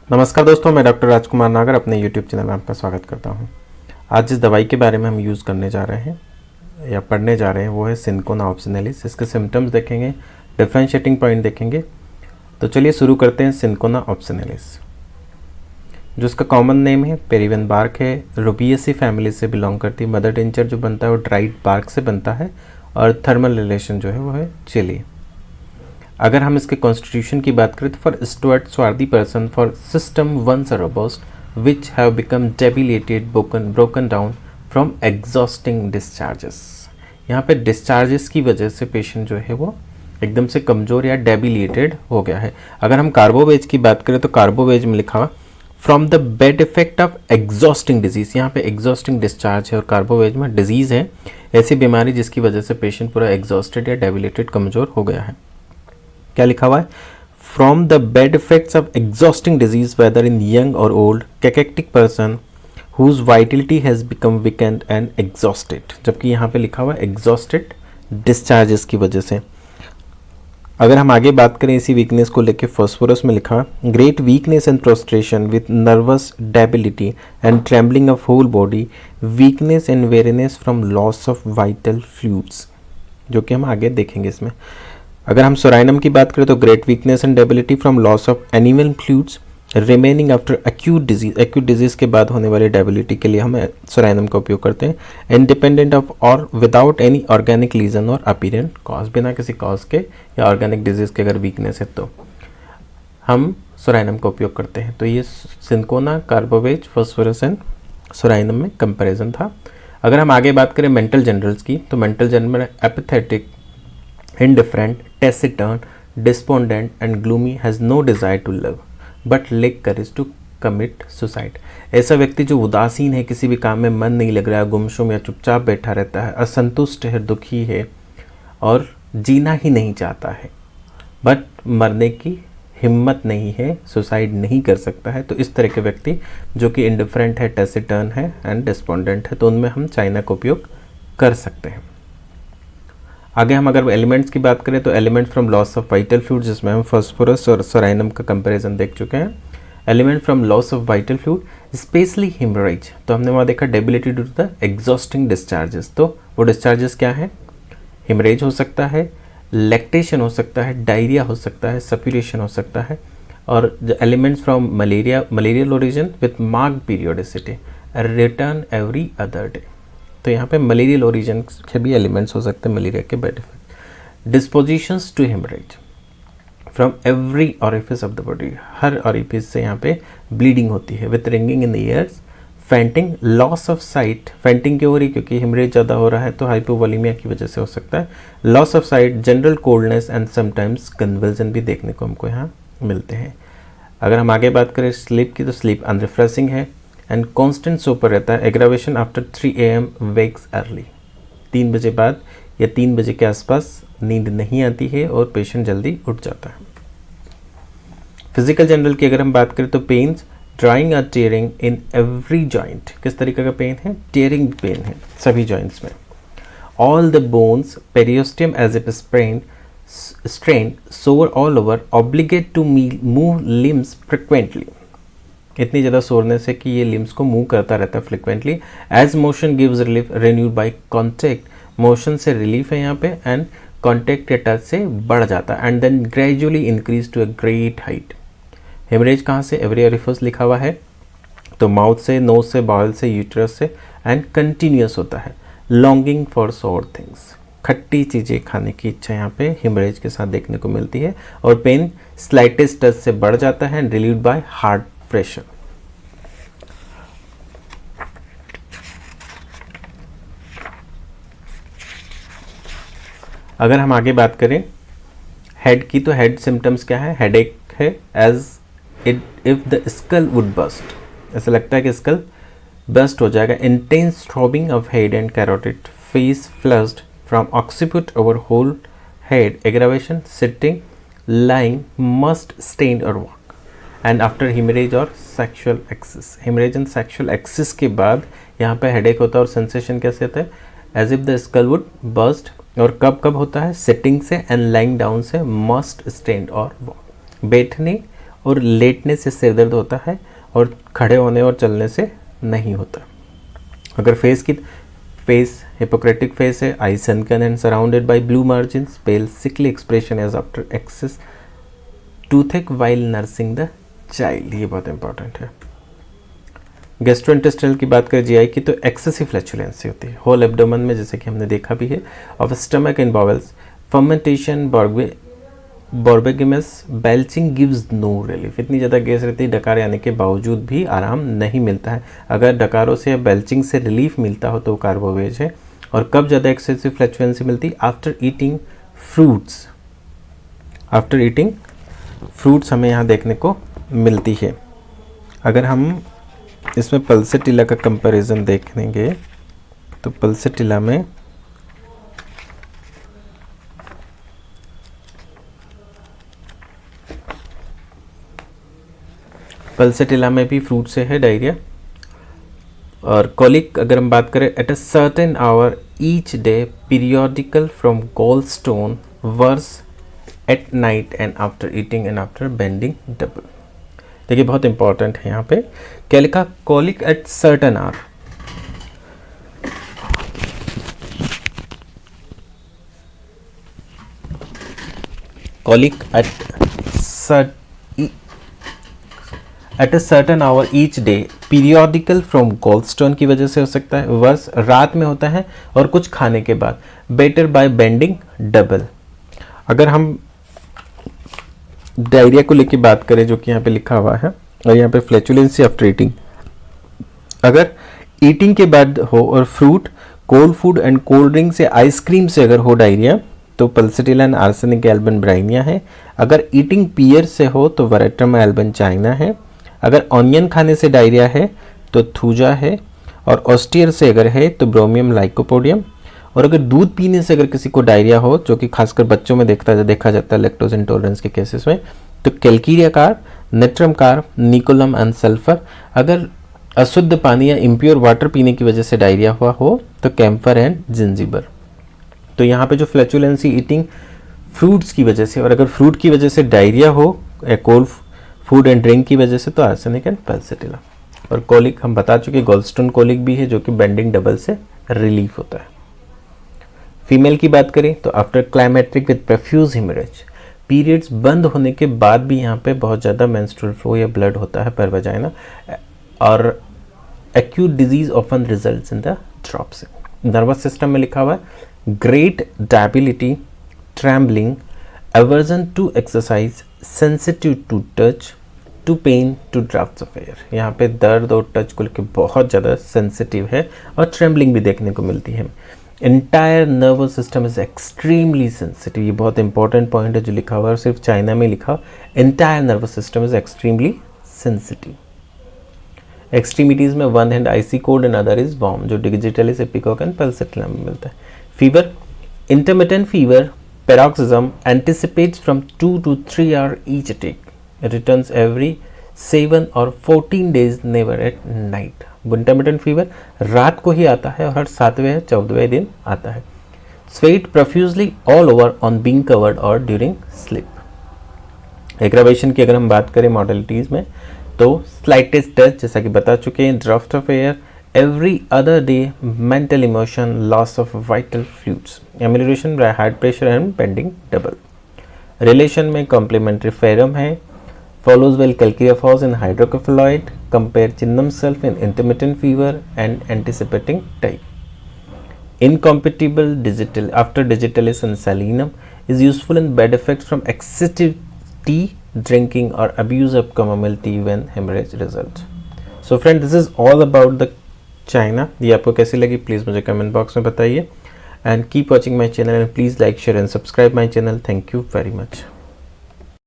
नमस्कार दोस्तों, मैं डॉक्टर राजकुमार नागर अपने YouTube चैनल में आपका स्वागत करता हूं। आज जिस दवाई के बारे में हम यूज़ करने जा रहे हैं या पढ़ने जा रहे हैं वो है सिनकोना ऑप्शनैलिस। इसके सिम्टम्स देखेंगे, डिफरेंशिएटिंग पॉइंट देखेंगे। तो चलिए शुरू करते हैं। सिनकोना ऑप्शनैलिस जो इसका कॉमन नेम है पेरिवियन बार्क है, रुबिएसी फैमिली से बिलोंग करती है। मदर टिंचर जो बनता है वो ड्राइड बार्क से बनता है और थर्मल रिलेशन जो है वो है चिली। अगर हम इसके कॉन्स्टिट्यूशन की बात करें तो for stout swarthy person for system once robust which have become debilitated broken down from exhausting discharges. यहाँ पे डिस्चार्जेस की वजह से पेशेंट जो है वो एकदम से कमज़ोर या डेबिलेटेड हो गया है। अगर हम कार्बोवेज की बात करें तो कार्बोवेज में लिखा हुआ from the bed effect of exhausting disease. यहाँ पे एग्जॉस्टिंग डिस्चार्ज है और कार्बोवेज में डिजीज़ है, ऐसी बीमारी जिसकी वजह से पेशेंट पूरा एग्जॉस्टेड या डेबिलेटेड कमज़ोर हो गया है। क्या लिखा हुआ है? From the bad effects of exhausting disease whether in young और old cachectic person whose vitality has become weakened and exhausted, जबकि यहाँ पे लिखा हुआ है एग्जॉस्टेड डिस्चार्जेस की वजह से। अगर हम आगे बात करें इसी वीकनेस को लेकर, फॉस्फोरस में लिखा great weakness and prostration with nervous debility and trembling of whole body, weakness and weariness from loss of vital fluids, जो कि हम आगे देखेंगे इसमें। अगर हम सोराइनम की बात करें तो great weakness and debility from loss of animal fluids remaining after acute disease. Acute disease के बाद होने वाली डेबिलिटी के लिए हम सोराइनम का उपयोग करते हैं। इंडिपेंडेंट ऑफ और विदाउट एनी ऑर्गेनिक लीजन और अपीरेंट कॉज, बिना किसी कॉज के या ऑर्गेनिक डिजीज के अगर वीकनेस है तो हम सोराइनम का उपयोग करते हैं। तो ये cinchona, carbo veg, phosphorus and psorinum में कंपेरिजन था। अगर हम आगे बात करें मेंटल जनरल्स की तो मेंटल जनरल में एपैथेटिक, indifferent, taciturn, despondent and gloomy, has no desire to live but lack courage to commit suicide। ऐसा व्यक्ति जो उदासीन है, किसी भी काम में मन नहीं लग रहा है, गुमसुम या चुपचाप बैठा रहता है, असंतुष्ट है, दुखी है और जीना ही नहीं चाहता है, बट मरने की हिम्मत नहीं है, सुसाइड नहीं कर सकता है, तो इस तरह के व्यक्ति जो कि इंडिफरेंट है, टेसिटर्न है एंड डिस्पोंडेंट है, तो उनमें हम चाइना का उपयोग कर सकते हैं। आगे हम अगर एलिमेंट्स की बात करें तो element from loss of vital fluid, जिसमें हम फॉस्फोरस और सोराइनम का कंपैरिजन देख चुके हैं। Element from loss of vital fluid specially haemorrhage, तो हमने वहाँ देखा debility due to the exhausting discharges. तो वो डिस्चार्जेस क्या है? हेमरेज हो सकता है, लैक्टेशन हो सकता है, डायरिया हो सकता है, सप्यूरेशन हो सकता है। और elements from malaria, malarial origin with marked periodicity, return every other day. तो यहाँ पे मलेरियल ओरिजिन के भी एलिमेंट्स हो सकते हैं मलेरिया के bad effect. Dispositions to haemorrhage from every orifice of the body, हर ऑरिफिस से यहाँ पे ब्लीडिंग होती है। With ringing in the ears, fainting, loss of sight, fainting क्यों हो रही? क्योंकि हेमरेज ज़्यादा हो रहा है तो हाइपोवोलेमिया की वजह से हो सकता है। Loss of site, general coldness and sometimes convulsion भी देखने को हमको यहाँ मिलते हैं। अगर हम आगे बात करें स्लीप की तो स्लीप अनरिफ्रेशिंग है एंड कॉन्स्टेंट सोपर रहता है। Aggravation after 3 AM wakes early, 3 बजे बाद या 3 बजे के आसपास नींद नहीं आती है और पेशेंट जल्दी उठ जाता है। फिजिकल जनरल की अगर हम बात करें तो पेन्स, ड्राइंग और टेयरिंग इन एवरी जॉइंट। किस तरीके का पेन है? टेयरिंग पेन है सभी जॉइंट्स में। All the bones, periosteum as if strain, sore all over, obligate to move limbs frequently, इतनी ज़्यादा सोरने से कि ये लिम्स को मूव करता रहता है frequently. As motion gives relief renewed by contact, motion से रिलीफ है यहाँ पे एंड कॉन्टैक्ट के टच से बढ़ जाता है and then gradually increase to a great height. Haemorrhage कहाँ से? एवरी ऑरिफिस लिखा हुआ है तो माउथ से, नोज से, बाउल से, यूट्रस से एंड कंटिन्यूस होता है। लॉन्गिंग फॉर सोर थिंग्स, खट्टी चीज़ें खाने की इच्छा यहाँ पे हेमरेज के साथ देखने को मिलती है। और पेन स्लाइटेस्ट टच से बढ़ जाता है and relieved by heart pressure. अगर हम आगे बात करें हेड की तो हेड सिम्टम्स क्या है? हेडेक है as if the skull would burst, ऐसा लगता है कि स्कल बस्ट हो जाएगा। Intense throbbing of head and carotid, face flushed from occiput over whole head, aggravation sitting, lying, must stand और वॉक एंड आफ्टर हेमरेज और sexual excess. Haemorrhage and sexual excess के बाद यहाँ पे हेडेक होता है और सेंसेशन कैसे होता है? As if the skull would burst. और कब कब होता है? सिटिंग से एंड लाइंग डाउन से, मस्ट स्टैंड और वॉक, बैठने और लेटने से सिर दर्द होता है और खड़े होने और चलने से नहीं होता। अगर फेस हिपोक्रेटिक फेस है, eye sunken and surrounded by blue margins, pale sickly expression as after excess toothache while nursing the child, ये बहुत इंपॉर्टेंट है। गैस्ट्रोइंटेस्टाइनल की बात करें जीआई की, तो एक्सेसिव फ्लैचुलेंसी होती है होल एब्डोमेन में, जैसे कि हमने देखा भी है, of stomach and bowels, fermentation, borborygmus, belching gives no relief. इतनी ज़्यादा गैस रहती है डकार आने के बावजूद भी आराम नहीं मिलता है। अगर डकारों से या बेल्चिंग से रिलीफ मिलता हो तो वो कार्बोवेज है। और कब ज़्यादा एक्सेसिव फ्लैचुलेंसी मिलती है? After eating fruits. After eating fruits हमें यहाँ देखने को मिलती है। अगर हम इसमें पल्सेटिला का कंपैरिजन देखेंगे तो पल्सेटिला में भी फ्रूट से है डायरिया। और कॉलिक अगर हम बात करें, at a certain hour each day, periodical from gallstone, worse at night and after eating and after bending double. देखिए बहुत इंपॉर्टेंट है यहाँ पे, क्या लिखा? Colic at certain hour. Colic at a certain hour each day, periodical from gallstone की वजह से हो सकता है, वर्स रात में होता है और कुछ खाने के बाद, बेटर बाय बेंडिंग डबल। अगर हम डायरिया को लेके बात करें जो कि यहाँ पे लिखा हुआ है, और यहाँ पे फ्लैचुलेंसी आफ्टर ईटिंग, अगर ईटिंग के बाद हो और fruit, cold food and cold drink से, आइसक्रीम से अगर हो डायरिया तो pulsatilla and arsenic eleven Bryonia है। अगर ईटिंग पियर से हो तो वरेट्रम एल्बन चाइना है। अगर ऑनियन खाने से डायरिया है तो थूजा है। और ऑस्टियर से अगर है तो ब्रोमियम लाइकोपोडियम। और अगर दूध पीने से अगर किसी को डायरिया हो, जो कि खासकर बच्चों में देखा जाता है लैक्टोज इंटॉलरेंस के केसेस में, तो calcarea carb, natrum carb, niccolum and sulphur. अगर अशुद्ध पानी या इम्प्योर वाटर पीने की वजह से डायरिया हुआ हो तो कैम्फर एंड जिंजीबर। तो यहाँ पे जो फ्लैचुलेंसी ईटिंग फ्रूट्स की वजह से, और अगर फ्रूट की वजह से डायरिया हो या कोल्ड फूड एंड ड्रिंक की वजह से, तो आर्सेनिक एंड पल्सेटिला। और कोलिक हम बता चुके, गोल्डस्टोन कोलिक भी है जो कि बेंडिंग डबल से रिलीफ होता है। फीमेल की बात करें तो after climacteric with profuse haemorrhage, periods बंद होने के बाद भी यहाँ पे बहुत ज़्यादा मेंस्ट्रुअल फ्लो या ब्लड होता है पर वजाइना, और acute disease often results in the dropsy. Nervous system में लिखा हुआ है great debility, trembling, aversion to exercise, sensitive to touch, to pain, to draughts of air. यहाँ पे दर्द और टच को लेकर बहुत ज़्यादा सेंसिटिव है और ट्रेम्बलिंग भी देखने को मिलती है। Entire nervous system is extremely sensitive, ये बहुत इंपॉर्टेंट पॉइंट है जो लिखा हुआ है, और सिर्फ चाइना में लिखा, entire nervous system is extremely sensitive. Extremities में one hand icy cold and other is warm, जो डिजिटलिस, एपिकॉक एंड पल्सेटिला में मिलता है। Fever, intermittent fever, paroxysm anticipates from 2 to 3 hours each attack. It returns every 7 or 14 days, never at night. Intermittent fever रात को ही आता है और हर 7वें या 14वें दिन आता है। Sweat profusely all over on being covered और ड्यूरिंग स्लीप। एग्रावेशन की अगर हम बात करें मॉडलिटीज में, तो स्लाइटेस्ट टच जैसा कि बता चुके हैं, draft of air, every other day, mental emotion, loss of vital fluids, amelioration by high pressure and bending double. Relation में complementary ferrum है, follows well calcareous force in hydrocephalus, compare chinnum self in intermittent fever and anticipating type. Incompatible digital after digitalis and selenum is useful in bad effects from excessive tea drinking or abuse of chamomile tea when hemorrhage results. So friend, this is all about the China. ये आपको कैसी लगी please मुझे comment box में बताइए, and keep watching my channel and please like, share and subscribe my channel. Thank you very much.